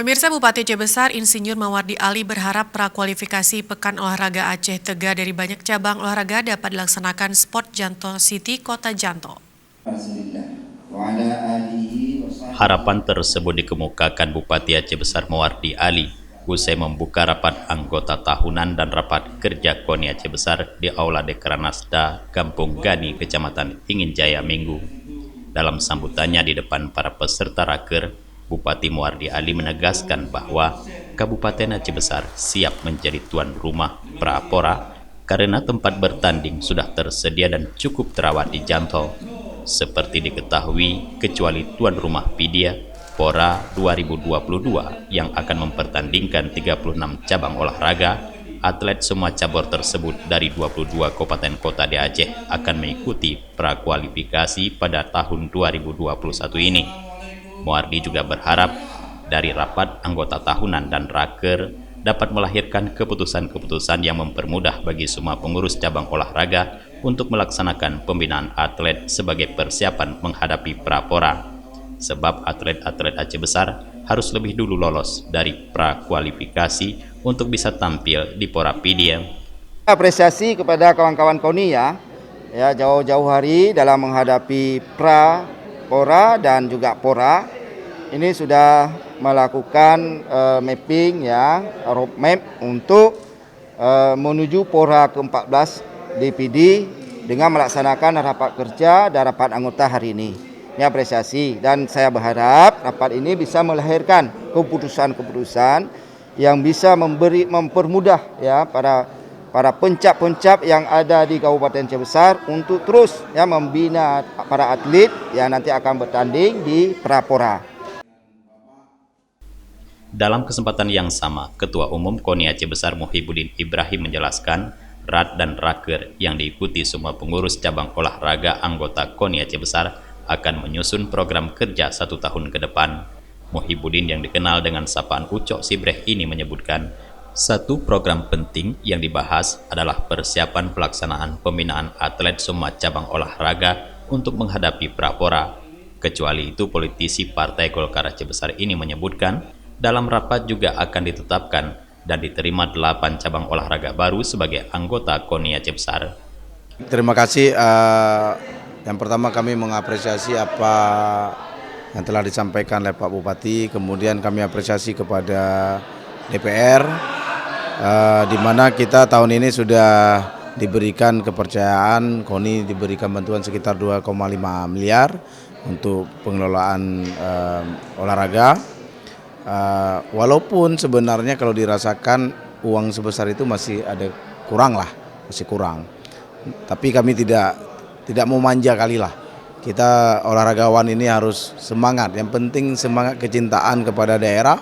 Pemirsa, Bupati Aceh Besar Insinyur Mawardi Ali berharap prakualifikasi Pekan Olahraga Aceh Tega dari banyak cabang olahraga dapat dilaksanakan Sport Janto City Kota Janto. Harapan tersebut dikemukakan Bupati Aceh Besar Mawardi Ali usai membuka rapat anggota tahunan dan rapat kerja KONI Aceh Besar di Aula Dekranasda, Kampung Gani, Kecamatan Tingin Jaya, Minggu. Dalam sambutannya di depan para peserta raker, Bupati Mawardi Ali menegaskan bahwa Kabupaten Aceh Besar siap menjadi tuan rumah Prapora karena tempat bertanding sudah tersedia dan cukup terawat di Janto. Seperti diketahui, kecuali tuan rumah Pidia, Pora 2022 yang akan mempertandingkan 36 cabang olahraga, atlet semua cabur tersebut dari 22 kabupaten kota di Aceh akan mengikuti prakualifikasi pada tahun 2021 ini. Mawardi juga berharap dari rapat anggota tahunan dan raker dapat melahirkan keputusan-keputusan yang mempermudah bagi semua pengurus cabang olahraga untuk melaksanakan pembinaan atlet sebagai persiapan menghadapi Prapora. Sebab atlet-atlet Aceh Besar harus lebih dulu lolos dari prakualifikasi untuk bisa tampil di Pora Pidia. Apresiasi kepada kawan-kawan KONI ya jauh-jauh hari dalam menghadapi Pora dan juga Pora. Ini sudah melakukan mapping roadmap untuk menuju Pora ke-14 DPD dengan melaksanakan rapat kerja dan rapat anggota hari ini. Ini apresiasi dan saya berharap rapat ini bisa melahirkan keputusan-keputusan yang bisa mempermudah para pencap-pencap yang ada di Kabupaten Aceh Besar untuk terus membina para atlet yang nanti akan bertanding di Prapora. Dalam kesempatan yang sama, Ketua Umum KONI Aceh Besar Muhyiddin Ibrahim menjelaskan RAT dan raker yang diikuti semua pengurus cabang olahraga anggota KONI Aceh Besar akan menyusun program kerja 1 tahun ke depan. Muhyiddin yang dikenal dengan sapaan Ucok Sibreh ini menyebutkan, satu program penting yang dibahas adalah persiapan pelaksanaan pembinaan atlet semua cabang olahraga untuk menghadapi Prapora. Kecuali itu, politisi Partai Golkar Aceh Besar ini menyebutkan, dalam rapat juga akan ditetapkan dan diterima 8 cabang olahraga baru sebagai anggota KONI Aceh Besar. Terima kasih. Yang pertama kami mengapresiasi apa yang telah disampaikan oleh Pak Bupati, kemudian kami apresiasi kepada DPR, di mana kita tahun ini sudah diberikan kepercayaan, KONI diberikan bantuan sekitar 2,5 miliar untuk pengelolaan olahraga. Walaupun sebenarnya kalau dirasakan uang sebesar itu masih kurang. Tapi kami tidak mau manja kali lah. Kita olahragawan ini harus semangat. Yang penting semangat kecintaan kepada daerah.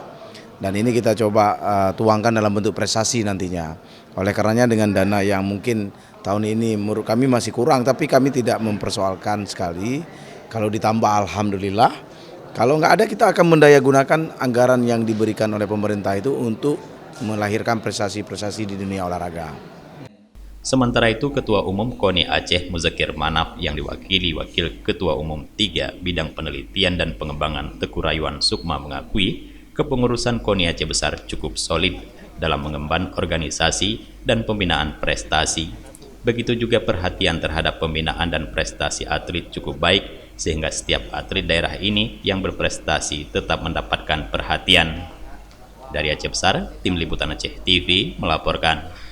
Dan ini kita coba tuangkan dalam bentuk prestasi nantinya. Oleh karenanya dengan dana yang mungkin tahun ini menurut kami masih kurang, tapi kami tidak mempersoalkan sekali. Kalau ditambah alhamdulillah. Kalau nggak ada kita akan mendayagunakan anggaran yang diberikan oleh pemerintah itu untuk melahirkan prestasi-prestasi di dunia olahraga. Sementara itu, Ketua Umum KONI Aceh Muzakir Manaf yang diwakili Wakil Ketua Umum 3 Bidang Penelitian dan Pengembangan Teku Rayuan Sukma mengakui kepengurusan KONI Aceh Besar cukup solid dalam mengemban organisasi dan pembinaan prestasi. Begitu juga perhatian terhadap pembinaan dan prestasi atlet cukup baik sehingga setiap atlet daerah ini yang berprestasi tetap mendapatkan perhatian. Dari Aceh Besar, Tim Liputan Aceh TV melaporkan.